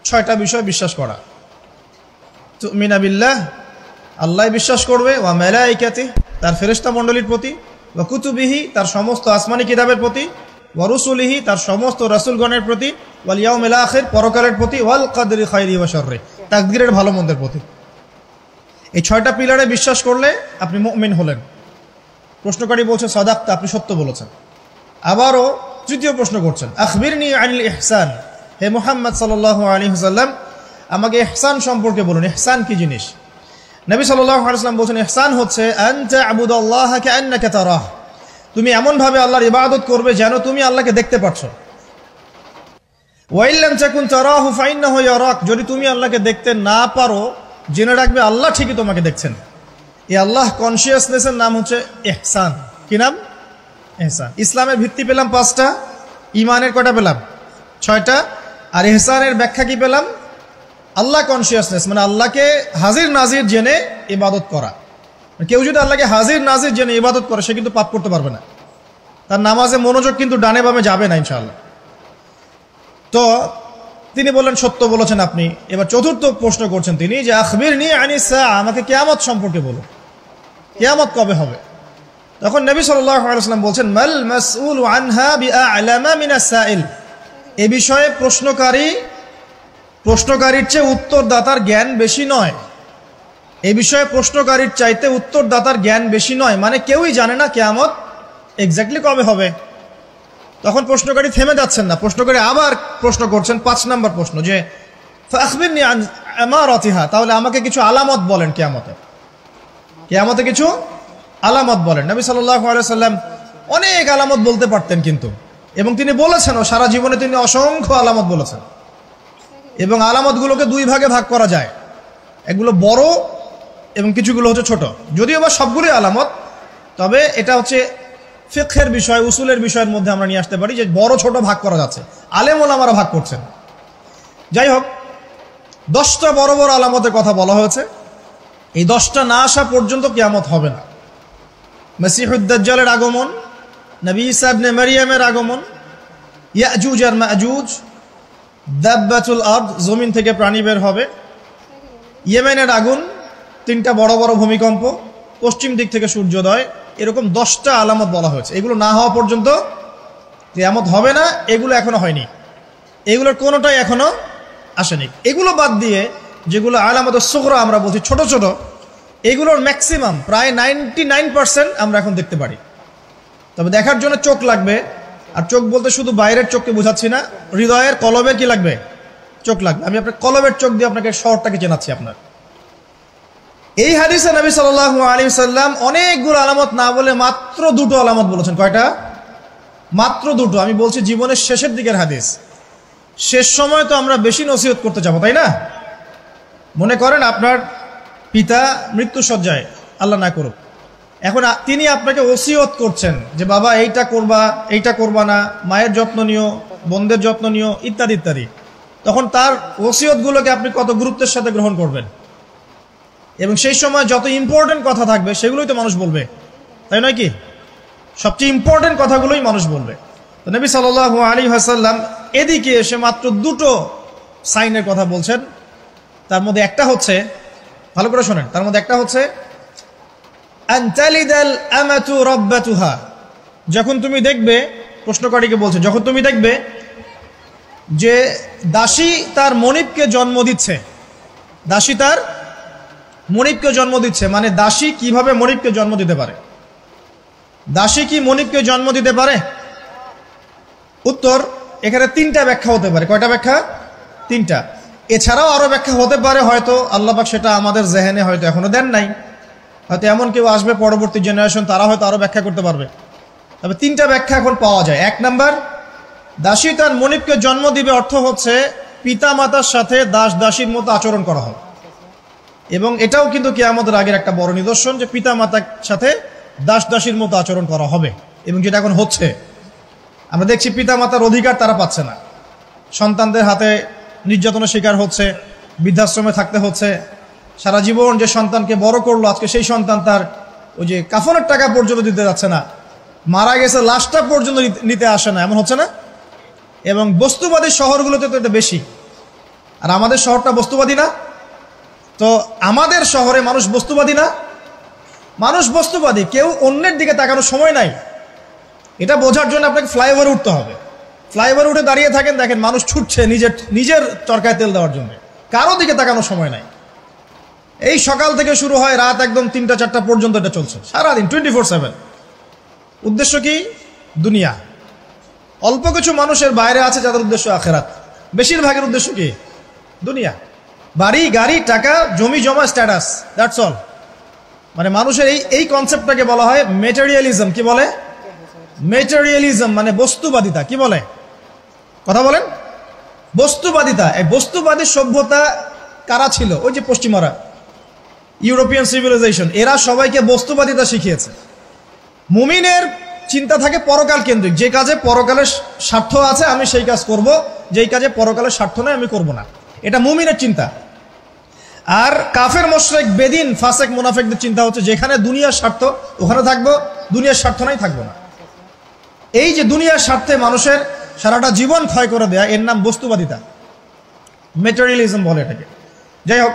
6টা বিষয় বিশ্বাস করা। তুমিনা বিল্লাহ, আল্লাহ বিশ্বাস করবে, ওয়া মালাইকাতিহি, তার ফেরেশতা মণ্ডলীর প্রতি, ওয়া কুতুবিহি, তার সমস্ত আসমানি কিতাবের প্রতি, ওয়া রুসুলিহি, তার সমস্ত রাসূলগণের প্রতি, ওয়াল ইয়াউমিল আখির, পরকালের প্রতি, ওয়াল কদরি খায়রিহি ওয়া শাররিহি, তাকদীরের ভালো মন্দের প্রতি। এই 6টা পিলারে বিশ্বাস করলে আপনি মুমিন হলেন। প্রশ্নকারী বলছেন সাদাক্তা, আপনি সত্য বলেছেন। আবারও তৃতীয় প্রশ্ন করছেন আখবিরনি আনিল ইহসান, হে মুহাম্মদ সাল্লাল্লাহু আলাইহি ওয়াসাল্লাম আমাকে ইহসান সম্পর্কে বলুন, ইহসান কি জিনিস? নবী সাল্লাল্লাহু আলাইহি ওয়াসাল্লাম বলছেন ইহসান হচ্ছে আন তা'বুদাল্লাহা কাআন্নাকা তারাহ, তুমি এমন ভাবে আল্লাহর ইবাদত করবে যেন তুমি আল্লাহকে দেখতে পাচ্ছ। ওয়া ইল্লাম তাকুন তারাহু ফাইন্নাহু ইয়ারাক, যদি তুমি আল্লাহকে দেখতে না পারো জেনে রাখবে আল্লাহ ঠিকই তোমাকে দেখছেন। এই আল্লাহ কনসিয়াসনেসের নাম হচ্ছে ইহসান। কি নাম? ইহসান। ইসলামের ভিত্তি পেলাম 5টা, ঈমানের কয়টা পেলাম? 6টা। আর ইহসানের ব্যাখ্যা কি পেলাম? আল্লাহ কনসিয়াসনেস, মানে আল্লাহকে হাজির নাজির জেনে ইবাদত করা। কেউ যদি আল্লাহকে হাজির নাজির জেনে ইবাদত করে সে কিন্তু পাপ করতে পারবে না, তার নামাজে মনোযোগ কিন্তু ডানে বামে যাবে না ইনশাআল্লাহ। তো তিনি বললেন সত্য বলেছেন আপনি। এবার চতুর্থ প্রশ্ন করছেন তিনি যে আখবিরনি আনিস সাআ, আমাকে কিয়ামত সম্পর্কে বলুন, কিয়ামত কবে হবে? তখন নবী সাল্লাল্লাহু আলাইহি ওয়াসাল্লাম বলছেন মাল মাসউলু আনহা বিআ'লামা মিনাস সাইল, এই বিষয়ে প্রশ্নকারীর চেয়ে উত্তরদাতার জ্ঞান বেশি নয়। এই বিষয়ে প্রশ্নকারীর চাইতে উত্তরদাতার জ্ঞান বেশি নয়, মানে কেউই জানে না কিয়ামত এক্স্যাক্টলি কবে হবে। তখন প্রশ্নকারী থেমে যাচ্ছেন না, প্রশ্নকারী আবার প্রশ্ন করছেন 5 নম্বর প্রশ্ন যে ফাখবিরনি আন আমারাতিহা, তাহলে আমাকে কিছু আলামত বলেন কিয়ামতে কিছু আলামত বলেন। নবী সাল্লাল্লাহু আলাইহি ওয়াসাল্লাম অনেক আলামত বলতে পারতেন কিন্তু, এবং তিনি বলেছেনও, সারা জীবনে তিনি অসংখ্য আলামত বলেছেন। এবং আলামতগুলোকে 2 ভাগে ভাগ করা যায়, এগুলো বড় এবং কিছুগুলো হচ্ছে ছোট। যদিও বা সবগুলোই আলামত, তবে এটা হচ্ছে ফিকহের বিষয়, উসুলের বিষয়ের মধ্যে আমরা নিয়ে আসতে পারি যে বড় ছোট ভাগ করা যাচ্ছে, আলেম ওলামারা ভাগ করছেন। যাই হোক, 10টা বড় বড় আলামতের কথা বলা হয়েছে। এই 10টা না আসা পর্যন্ত কিয়ামত হবে না। মসিহুদ দাজ্জালের আগমন, নবী ঈসা ইবনে মারইয়ামের আগমন, ইয়াজুজ আর মাজুজ, দাব্বাতুল আরদ, জমিন থেকে প্রাণী বের হবে, ইয়েমেনের আগুন, 3টা বড় বড় ভূমিকম্প, পশ্চিম দিক থেকে সূর্যোদয়, এরকম 10টা আলামত বলা হয়েছে। এগুলো না হওয়া পর্যন্ত কিয়ামত হবে না। এগুলো এখনো হয়নি, এগুলোর কোনোটাই এখনো আসেনি। এগুলো বাদ দিয়ে যেগুলো আলামত সুগরা আমরা বলছি, ছোট ছোট, এগুলোর ম্যাক্সিমাম প্রায় 99% আমরা এখন দেখতে পারি। তবে দেখার জন্য চোখ লাগবে, আর চোখ বলতে শুধু বাইরের চোখকে বোঝাচ্ছি না, হৃদয়ের কলবের কি লাগবে? চোখ লাগবে। আমি আপনার কলবের চোখ দিয়ে আপনাকে শহরটাকে চেনাচ্ছি। আপনার এই হাদিসে নবী সাল্লাল্লাহু আলাইহি ওয়াসাল্লাম অনেকগুলো আলামত না বলে মাত্র 2টো আলামত বলেছেন। কয়টা? মাত্র 2টো। আমি বলছি জীবনের শেষের দিকের হাদিস, শেষ সময় তো আমরা বেশি নসিহত করতে যাবো, তাই না? মনে করেন আপনার পিতা মৃত্যুসজ্জায়, আল্লাহ না করুক, এখন তিনি আপনাকে ওসিয়ত করছেন যে বাবা এইটা করবা, এইটা করবা না, মায়ের যত্ন নিও, বোনদের যত্ন নিও, ইত্যাদি ইত্যাদি। তখন তার ওসিয়তগুলোকে আপনি কত গুরুত্বের সাথে গ্রহণ করবেন, এবং সেই সময় যত ইম্পর্টেন্ট কথা থাকবে সেগুলোই তো মানুষ বলবে, তাই নয় কি? সবচেয়ে ইম্পর্টেন্ট কথাগুলোই মানুষ বলবে। তো নবী সাল্লাল্লাহু আলাইহি ওয়াসাল্লাম এদিকে এসে মাত্র 2টো সাইনের কথা বলছেন। তার মধ্যে একটা হচ্ছে, ভালো করে শোনেন, তার মধ্যে একটা হচ্ছে আনতালিদাল আমাতু রাব্বাতুহা, যখন তুমি দেখবে, প্রশ্নকারীকে বলছে, যখন তুমি দেখবে যে দাসী তার মনিবকে জন্ম দিচ্ছে, দাসী তার মনিবকে জন্ম দিচ্ছে, মানে দাসী কিভাবে মনিবকে জন্ম দিতে পারে? দাসী কি মনিবকে জন্ম দিতে পারে? উত্তর, এখানে 3টা ব্যাখ্যা হতে পারে। কয়টা ব্যাখ্যা? 3টা। এছাড়াও আরো ব্যাখ্যা হতে পারে, হয়তো আল্লাহ পাক সেটা আমাদের জেহেনে হয়তো এখনো দেন নাই, হয়তো এমন কেউ আসবে পরবর্তী জেনারেশন, তারা হয়তো আরো ব্যাখ্যা করতে পারবে। তবে 3টা ব্যাখ্যা এখন পাওয়া যায়। 1 নাম্বার, দাসী তার মনিবকে জন্ম দিবে অর্থ হচ্ছে পিতা মাতার সাথে দাস দাসীর মতো আচরণ করা হবে। এবং এটাও কিন্তু কিয়ামতের আগের একটা বড় নিদর্শন যে পিতা মাতার সাথে দাস দাসীর মতো আচরণ করা হবে, এবং যেটা এখন হচ্ছে। আমরা দেখছি পিতা মাতার অধিকার তারা পাচ্ছে না, সন্তানদের হাতে নির্যাতনের শিকার হচ্ছে, বৃদ্ধাশ্রমে থাকতে হচ্ছে, সারা জীবন যে সন্তানকে বড় করলো আজকে সেই সন্তান তার ওই যে কাফনের টাকা পর্যন্ত দিতে যাচ্ছে না, মারা গেছে লাশটা পর্যন্ত নিতে আসে না, এমন হচ্ছে না? এবং বস্তুবাদী শহরগুলোতে তো এটা বেশি, আর আমাদের শহরটা বস্তুবাদী না। তো আমাদের শহরে মানুষ বস্তুবাদী না? মানুষ বস্তুবাদী, কেউ অন্যের দিকে তাকানোর সময় নাই। এটা বোঝার জন্য আপনাকে ফ্লাইওভারে উঠতে হবে। ফ্লাইওভারে উঠে দাঁড়িয়ে থাকেন, দেখেন মানুষ ছুটছে নিজের চরকায় তেল দেওয়ার জন্য, কারো দিকে তাকানোর সময় নাই। এই সকাল থেকে শুরু হয়, রাত একদম 3টা-4টা পর্যন্ত এটা চলছে, সারাদিন 24/7। উদ্দেশ্য কি? দুনিয়া। অল্প কিছু মানুষের বাইরে আছে যাদের উদ্দেশ্য আখেরাত, বেশিরভাগের উদ্দেশ্য কি? দুনিয়া। বাড়ি, গাড়ি, টাকা, জমি জমা, স্ট্যাটাস, দ্যাটস অল। মানে মানুষের এই কনসেপ্টটাকে বলা হয় মেটেরিয়ালিজম। কি বলে? মেটেরিয়ালিজম মানে বস্তুবাদিতা। কি বলে? কথা বলেন। বস্তুবাদিতা। এই বস্তুবাদী সভ্যতা কারা ছিল? ওই যে পশ্চিমারা, ইউরোপিয়ান সিভিলাইজেশন, এরা সবাইকে বস্তুবাদিতা শিখিয়েছে। মুমিনের চিন্তা থাকে পরকাল কেন্দ্রিক, যে কাজে পরকালের স্বার্থ আছে আমি সেই কাজ করব, যেই কাজে পরকালের স্বার্থ নয় আমি করব না, এটা মুমিনের চিন্তা। আর কাফের মুশরিক বেদিন ফাসেক মুনাফিকদের চিন্তা হচ্ছে যেখানে দুনিয়ার স্বার্থ ওখানে থাকবো, দুনিয়ার স্বার্থ নাই থাকবো না। এই যে দুনিয়ার স্বার্থে মানুষের সারাটা জীবন ক্ষয় করে দেয়া, এর নাম বস্তুবাদিতা, মেটেরিয়ালিজম বলে এটাকে। যাই হোক,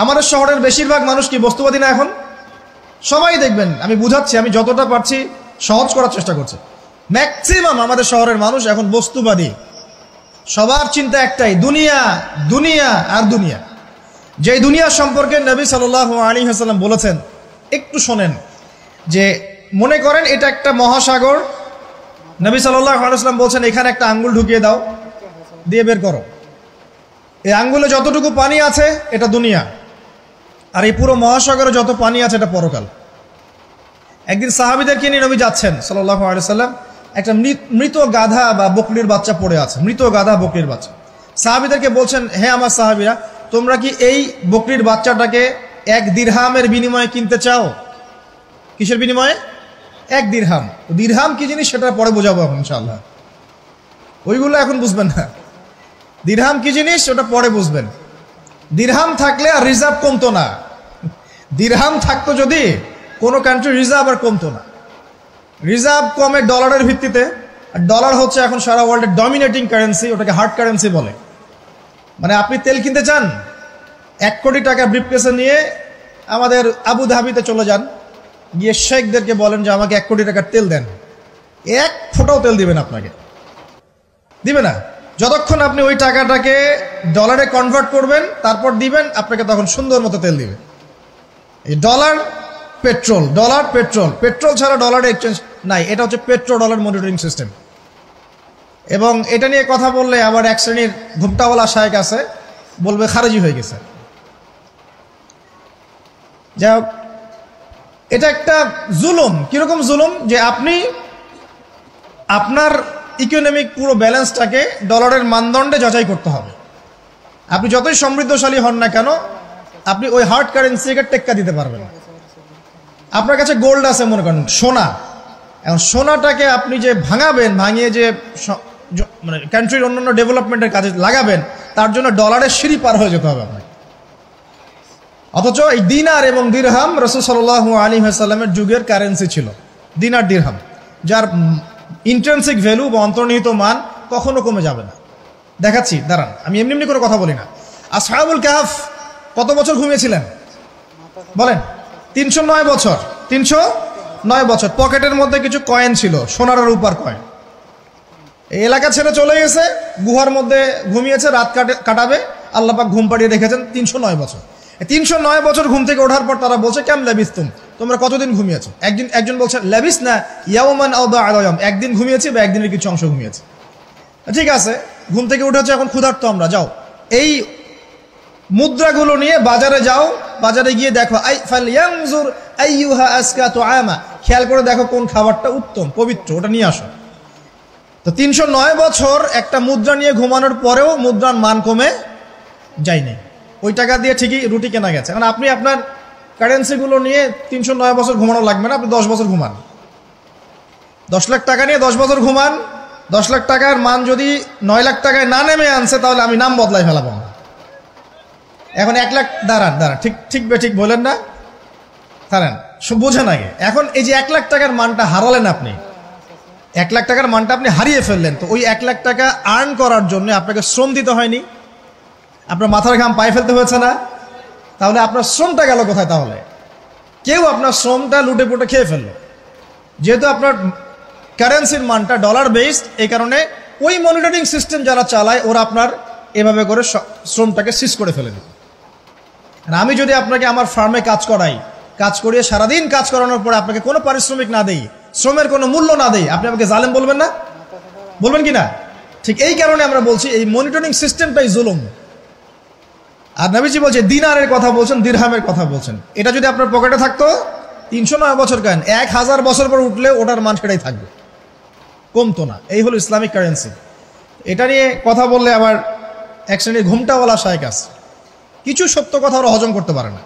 আমাদের শহরের বেশিরভাগ মানুষ কি বস্তুবাদী না? এখন সবাই দেখবেন, আমি বুঝাচ্ছি, আমি যতটা পারছি সহজ করার চেষ্টা করছি। ম্যাক্সিমাম আমাদের শহরের মানুষ এখন বস্তুবাদী। সবার চিন্তা একটাই, দুনিয়া, দুনিয়া আর দুনিয়া। যেই দুনিয়া সম্পর্কে নবী সাল্লাল্লাহু আলাইহি ওয়াসাল্লাম বলেছেন, একটু শোনেন, যে মনে করেন এটা একটা মহাসাগর। নবী সাল্লাল্লাহু আলাইহি ওয়াসাল্লাম বলছেন এখানে একটা আঙ্গুল ঢুকিয়ে দাও, দিয়ে বের করো। এই আঙ্গুলে যতটুকু পানি আছে এটা দুনিয়া, আর এই পুরো মহাসাগরে যত পানি আছে এটা পরকাল। একদিন সাহাবীদেরকে নিয়ে নবী যাচ্ছেন সাল্লাল্লাহু আলাইহি ওয়াসাল্লাম, একটা মৃত গাধা বা বকরির বাচ্চা পড়ে আছে, মৃত গাধা বকরির বাচ্চা। সাহাবীদেরকে বলছেন, হে আমার সাহাবীরা, তোমরা কি এই বকরির বাচ্চাটাকে 1 দিরহামের বিনিময়ে কিনতে চাও? কিসের বিনিময়ে? 1 দিরহাম। দিরহাম কি জিনিস সেটা পরে বোঝাবো এখন ইনশাআল্লাহ, ওইগুলো এখন বুঝবেন না। দিরহাম কি জিনিস ওটা পরে বুঝবেন। দিরহাম থাকলে আর রিজার্ভ কমতো না। দিরহাম থাকতো যদি কোনো কান্ট্রি রিজার্ভ আর কমতো না। রিজার্ভ কমে ডলারের ভিত্তিতে, আর ডলার হচ্ছে এখন সারা ওয়ার্ল্ডের ডমিনেটিং কারেন্সি, ওটাকে হার্ড কারেন্সি বলে। মানে আপনি তেল কিনতে চান, 1 কোটি টাকা ব্রিফকেসে নিয়ে আমাদের আবু ধাবিতে চলে যান, গিয়ে শেখদেরকে বলেন যে আমাকে 1 কোটি টাকার তেল দেন, 1 ফোঁটাও তেল দিবেন আপনাকে, দিবে না। যতক্ষণ আপনি ওই টাকাটাকে ডলারে কনভার্ট করবেন তারপর দিবেন, আপনাকে তখন সুন্দর মতো তেল দিবে। এই dollar petrol, dollar petrol, petrol ছাড়া ডলারের এক্সচেঞ্জ নাই। এটা হচ্ছে পেট্রো ডলার মনিটরিং সিস্টেম। এবং এটা নিয়ে কথা বললে আবার এক শ্রেণীর ঘুমটাওয়ালা শায়েখ আছে, বলবে খারেজি হয়ে গেছে। যাই হোক, এটা একটা জুলুম। কিরকম জুলুম? যে আপনি আপনার ইকোনমিক পুরো ব্যালেন্সটাকে ডলারের মানদণ্ডে যাচাই করতে হবে। আপনি যতই সমৃদ্ধশালী হন না কেন, আপনি ওই হার্ড কারেন্সিকে টেক্কা দিতে পারবেন না। আপনার কাছে গোল্ড আছে মনে করেন, সোনা, এখন সোনাটাকে আপনি যে ভাঙাবেন, ভাঙিয়ে যে মানে কান্ট্রির অন্যান্য ডেভেলপমেন্টের কাজে লাগাবেন, তার জন্য ডলারের সিঁড়ি পার হয়ে যেতে হবে আপনাকে। অথচ এই দিনার এবং দিরহাম রাসূল সাল্লাল্লাহু আলাইহি ওয়াসাল্লামের যুগের কারেন্সি ছিল, দিনার দিরহাম, যার ইন্ট্রিনসিক ভ্যালু বা অন্তর্নিহিত মান কখনো কমে যাবে না। দেখাচ্ছি, দাঁড়ান, আমি এমনি এমনি করে কথা বলি না। আসহাবুল কাহফ কত বছর ঘুমিয়েছিলেন বলেন? 309 বছর। 309 বছর। পকেটের মধ্যে কিছু কয়েন ছিল, সোনার আর রূপার কয়েন। এই এলাকা ছেড়ে চলে গেছে, গুহার মধ্যে ঘুমিয়েছে, রাত কাটাবে, আল্লাহ পাক ঘুম পাড়িয়ে রেখেছেন 309 বছর। 309 বছর ঘুম থেকে ওঠার পর তারা বলছে, কেম লাবিস্তুম, তোমরা কতদিন ঘুমিয়েছো? একজন বলছে লাবিস না ইয়াওমান আও বা'দা ইয়াওম, একদিন ঘুমিয়েছি বা একদিনের কিছু অংশ ঘুমিয়েছি। ঠিক আছে, ঘুম থেকে উঠেছে, এখন ক্ষুধার্ত আমরা, যাও এই মুদ্রাগুলো নিয়ে বাজারে যাও, বাজারে গিয়ে দেখো ফালয়ানজুর আইয়ুহা আজকা তুআমা, খেয়াল করে দেখো কোন খাবারটা উত্তম পবিত্র, ওটা নিয়ে আসো। তো 309 বছর একটা মুদ্রা নিয়ে ঘুমানোর পরেও মুদ্রার মান কমে যায়নি। ওই টাকা দিয়ে ঠিকই রুটি কেনা গেছে। এখন আপনি আপনার কারেন্সিগুলো নিয়ে 309 বছর ঘুমানো লাগবে না, আপনি 10 বছর ঘুমান, 10 লাখ টাকা নিয়ে 10 বছর ঘুমান, 10 লাখ টাকার মান যদি 9 লাখ টাকায় না নেমে আনছে তাহলে আমি নাম বদলাই ফেলাবো। এখন 1 লাখ দাঁড়ান ঠিক বলেন না, দাঁড়ান বোঝেন আগে। এখন এই যে 1 লাখ টাকার মানটা হারালেন আপনি, 1 লাখ টাকার মানটা আপনি হারিয়ে ফেললেন, তো ওই 1 লাখ টাকা আর্ন করার জন্য আপনাকে শ্রম দিতে হয়নি? আপনার মাথার ঘাম পায়ে ফেলতে হয়েছে না? তাহলে আপনার শ্রমটা গেল কোথায়? তাহলে কেউ আপনার শ্রমটা লুটে পুটে খেয়ে ফেললো। যেহেতু আপনার কারেন্সির মানটা ডলার বেসড, এই কারণে ওই মনিটরিং সিস্টেম যারা চালায় ওরা আপনার এভাবে করে শ্রমটাকে সিজ করে ফেলে দিবে। আর আমি যদি আপনাকে আমার ফার্মে কাজ করিয়ে সারাদিন কাজ করানোর পরে আপনাকে কোনো পারিশ্রমিক না দেই, শ্রমের কোনো মূল্য না দেই, আপনি আমাকে জালেম বলবেন না? বলবেন কি না? ঠিক এই কারণে আমরা বলছি এই মনিটরিং সিস্টেমটাই জুলুম। আর নবীজি বলছে দিনারের কথা বলছেন, দিরহামের কথা বলছেন। এটা যদি আপনার পকেটে থাকতো 309 বছর কেন 1000 বছর পর উঠলে ওটার মান সেটাই থাকবে, কমতো না। এই হলো ইসলামিক কারেন্সি। এটা নিয়ে কথা বললে আবার এক শ্রেণীর ঘুমটাওয়ালা শায়েখ আছে, কিছু সত্য কথা ওরা হজম করতে পারে না।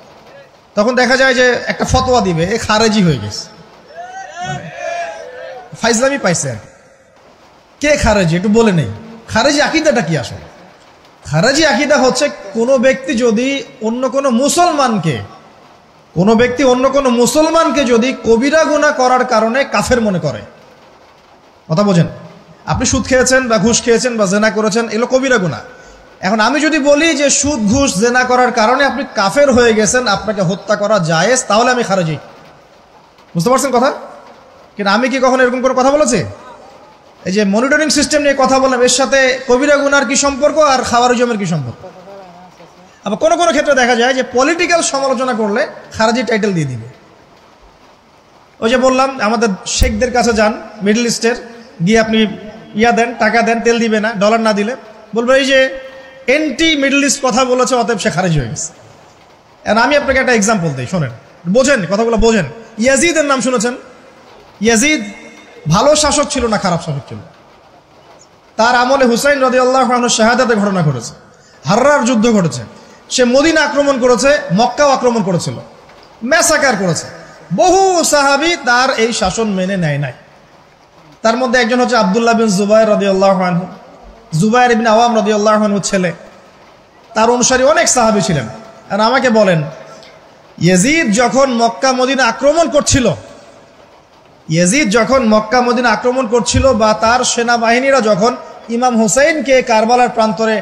তখন দেখা যায় যে একটা ফতোয়া দিবে, এ খারেজি হয়ে গেছে, ফাইজলামি পাইছে। আর কে খারেজি একটু বলে নেই, খারেজি আকীদাটা কি আসলে? খারেজি আকীদা হচ্ছে কোনো ব্যক্তি যদি অন্য কোনো মুসলমানকে যদি কবিরা গুনাহ করার কারণে কাফের মনে করে। কথা বোঝেন? আপনি সুদ খেয়েছেন বা ঘুষ খেয়েছেন বা জেনা করেছেন, এগুলো কবিরা গুনাহ। এখন আমি যদি বলি যে সুদ ঘুষ জেনা করার কারণে আপনি কাফের হয়ে গেছেন, আপনাকে হত্যা করা জায়েজ, তাহলে আমি খারেজি। বুঝতে পারছেন কথা? কিন্তু আমি কি কখনো এরকম করে কথা বলেছি? এই যে মনিটরিং সিস্টেম নিয়ে কথা বললাম, এর সাথে কবিরা গুনার কি সম্পর্ক আর খাওয়ারিজমের কি সম্পর্ক? আবার কোনো কোনো ক্ষেত্রে দেখা যায় যে পলিটিক্যাল সমালোচনা করলে খারাজি টাইটেল দিয়ে দিবে। ওই যে বললাম আমাদের শেখদের কাছে যান, মিডল ইস্টের, গিয়ে আপনি দেন, টাকা দেন, তেল দিবে না, ডলার না দিলে বলবো এই যে এন্টি মিডল ইস্ট কথা বলেছে, অতএব সে খারিজ হয়ে গেছে। আমি আপনাকে একটা এক্সাম্পল দিই, শোনেন, বোঝেন কথাগুলো বোঝেন। ইয়াজিদের নাম শুনেছেন? ইয়াজিদ ভালো শাসক ছিল না খারাপ শাসক ছিল? তার আমলে হুসাইন রাদিয়াল্লাহু আনহুর শাহাদাতের ঘটনা ঘটেছে, হাররার যুদ্ধ ঘটেছে, সে মদিনা আক্রমণ করেছে, মক্কাও আক্রমণ করেছিল, ম্যাসাকার করেছে। বহু সাহাবী তার এই শাসন মেনে নেয় নাই। তার মধ্যে একজন হচ্ছে আব্দুল্লাহ বিন জুবাইর রাদিয়াল্লাহু আনহু, জুবাইর ইবনে আওয়াম রাদিয়াল্লাহু আনহুর ছেলে। তার অনুসারী অনেক সাহাবী ছিলেন। আর আমাকে বলেন, ইয়াজিদ যখন মক্কা মদিনা আক্রমণ করছিল বা তার সেনাবাহিনীরা যখন ইমাম হুসাইনকে কারবালার প্রান্তরে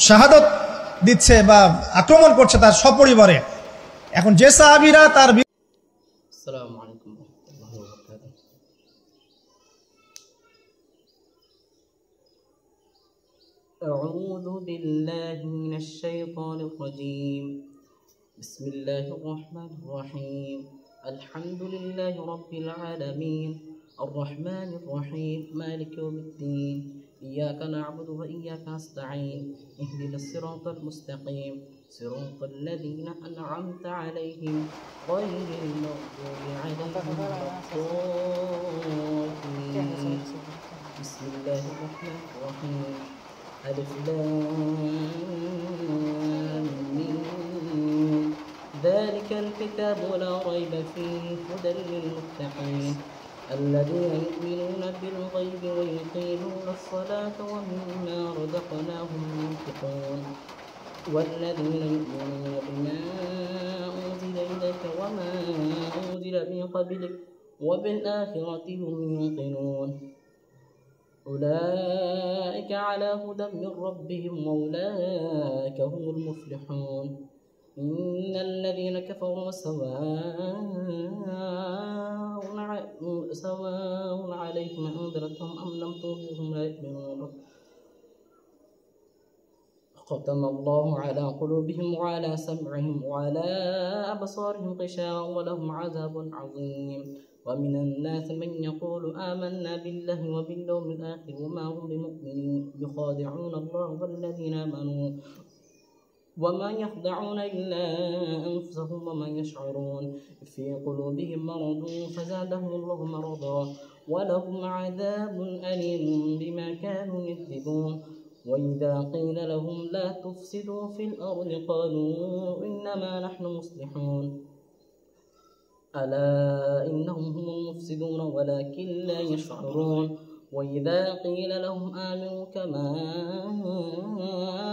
শাহাদত দিচ্ছে বা আক্রমণ করছে তার সপরিবারে, এখন যে সাহাবীরা তার আসসালামু আলাইকুম ওয়া রাহমাতুল্লাহি ওয়া বারাকাতুহু। আউযু বিল্লাহি মিনাশ শাইতানির রাজীম। বিসমিল্লাহির রহমানির রহিম। আলহামদুলিল্লাহি রাব্বিল আলামিন। الرحمن الرحيم مالك يوم الدين إياك نعبد وإياك نستعين اهدنا الصراط المستقيم صراط الذين أنعمت عليهم غير المغضوب عليهم ولا الضالين. بسم الله الرحمن الرحيم. ألف لام ميم ذلك الكتاب لا ريب فيه هدى للمتقين الذين يؤمنون بالغيب ويقيمون الصلاة ومما رزقناهم ينفقون والذين يؤمنون بما أنزل إليك وما أنزل من قبلك وبالآخرة هم يوقنون أولئك على هدى من ربهم وأولئك هم المفلحون. إن الذين كفروا سواء عليهم أنذرتهم أم لم تنذرهم لا يؤمنون. ختم الله على قلوبهم وعلى سمعهم وعلى أبصارهم غشاوة ولهم عذاب عظيم. ومن الناس من يقول آمنا بالله وباليوم الآخر وما هم بمؤمنين يخادعون الله والذين آمنوا وما يخدعون إلا أنفسهم وما يشعرون في قلوبهم مرض فزادهم الله مرضا ولهم عذاب أليم بما كانوا يكذبون. وإذا قيل لهم لا تفسدوا في الأرض قالوا إنما نحن مصلحون ألا إنهم هم المفسدون ولكن لا يشعرون. وإذا قيل لهم آمنوا كما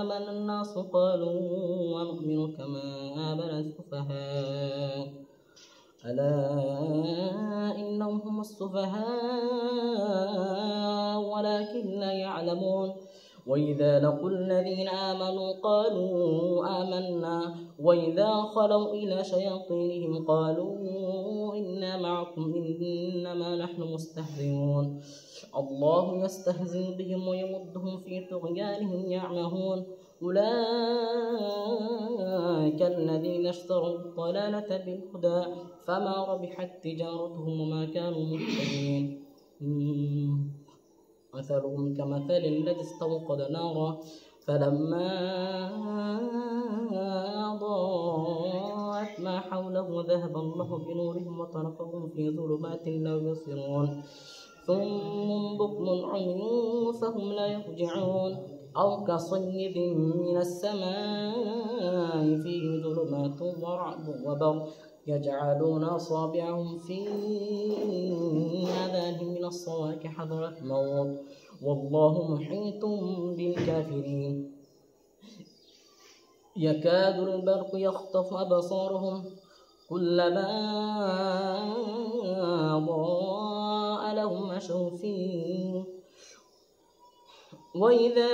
آمن الناس قالوا ونؤمن كما آمن السفهاء ألا إنهم هم السفهاء ولكن لا يعلمون وإذا لقوا الذين آمنوا قالوا آمنا وإذا خلوا إلى شياطينهم قالوا إنا معكم إنما نحن مستهزئون الله يستهزئ بهم ويمدهم في طغيانهم يعمهون أولئك الذين اشتروا الضلالة بالهدى فما ربحت تجارتهم وما كانوا مهتدين مثلهم كمثل الذي استوقد نارا فلما أضاءت ما حوله ذهب الله بنورهم وتركهم في ظلمات لا يبصرون ثم بكم عمي فهم لا يرجعون أو كصيب من السماء فيه ظلمات ورعد وبرق يجعلون أصابعهم في آذانهم من الصواعق حذر الموت والله محيط بالكافرين يكاد البرق يخطف أبصارهم كلما أضاء لهم مشوا فيه وإذا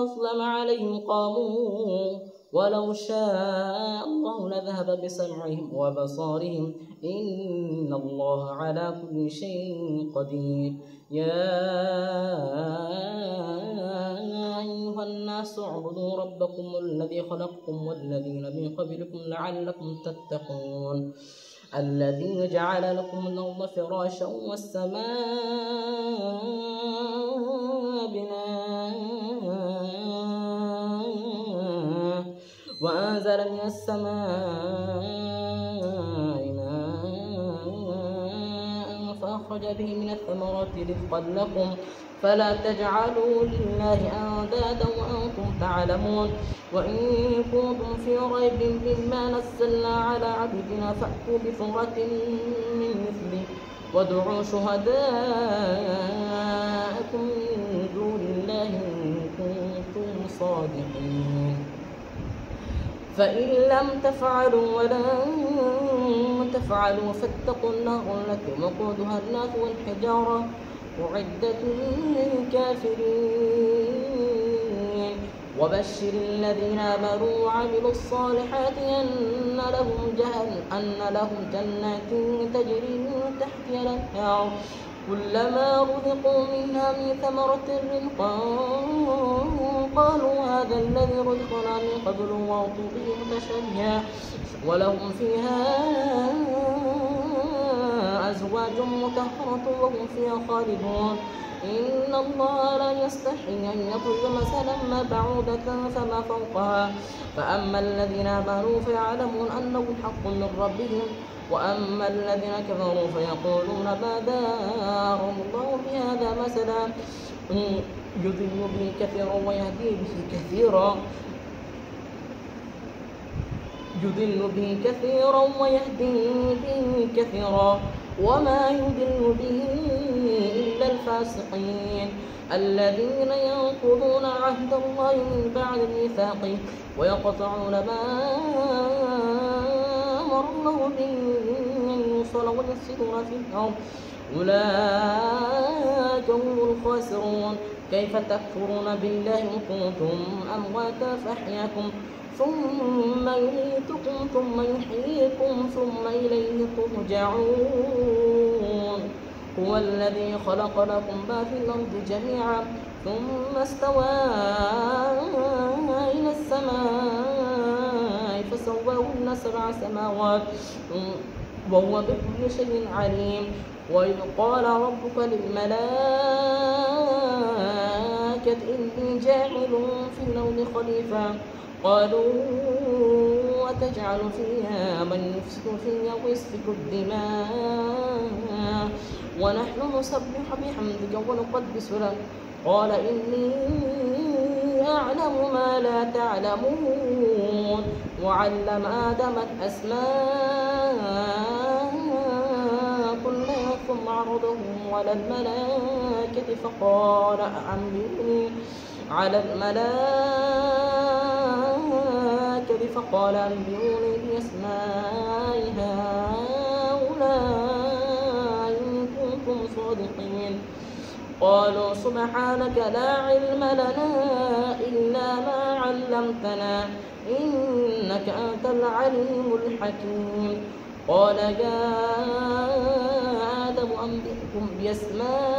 أظلم عليهم قاموا ولو شاء الله لذهب بسمعهم وبصارهم إن الله على كل شيء قدير يا أيها الناس اعبدوا ربكم الذي خلقكم والذين من قبلكم لعلكم تتقون الذي جعل لكم الأرض فراشا والسماء بناء وأنزل من السماء ماء فأخرج به من الثمرات رزقا لكم فلا تجعلوا لله أندادا وأنتم تعلمون وإن كنتم في ريب مما نزلنا على عبدنا فأتوا بسورة من مثله وادعوا شهداءكم من دون الله إن كنتم صادقين فإن لم تفعلوا ولن تفعلوا فاتقوا النار التي وقودها الناس والحجارة أعدت للكافرين وبشر الذين آمنوا وعملوا الصالحات أن لهم جنات تجري من تحتها الأنهار كلما رزقوا منها من ثمرة رزقا قالوا هذا الذي رزقنا من قبل وأتوا به متشابها ولهم فيها أزواج مطهرة وهم فيها خالدون إن الله لا يستحي أن يضرب مثلا ما بعوضة فما فوقها فأما الذين آمنوا فيعلمون أنه الحق من ربهم وأما الذين كفروا فيقولون ماذا أراد الله بهذا مثلا يضل به كثيرا ويهدي به كثيرا يضل به كثيرا ويهدي به كثيرا وما يضل به إلا الفاسقين الذين ينقضون عهد الله من بعد ميثاقه ويقطعون ما أمر الله به أن يوصل ويفسدون في الأرض أولئك هم الخاسرون كيف تكفرون بالله إن كنتم أمواتا فأحياكم ثم يميتكم ثم يحييكم ثم إليه ترجعون هو الذي خلق لكم ما في الأرض جميعا ثم استوى إلى السماء فسواهن 7 سماوات وهو بكل شيء عليم وإذ قال ربك للملائكة إني جاعل في الأرض خليفة قالوا وتجعل فيها من يفسد فيها ويسفك الدماء ونحن نسبح بحمدك ونقدس لك قال إني أعلم ما لا تعلمون وعلم آدم الأسماء كلها ثم عرضهم على الملائكة فقال أنبئوني بأسماء هؤلاء إن كنتم صادقين. قالوا سبحانك لا علم لنا إلا ما علمتنا إنك أنت العليم الحكيم. قال يا آدم أنبئهم بأسمائهم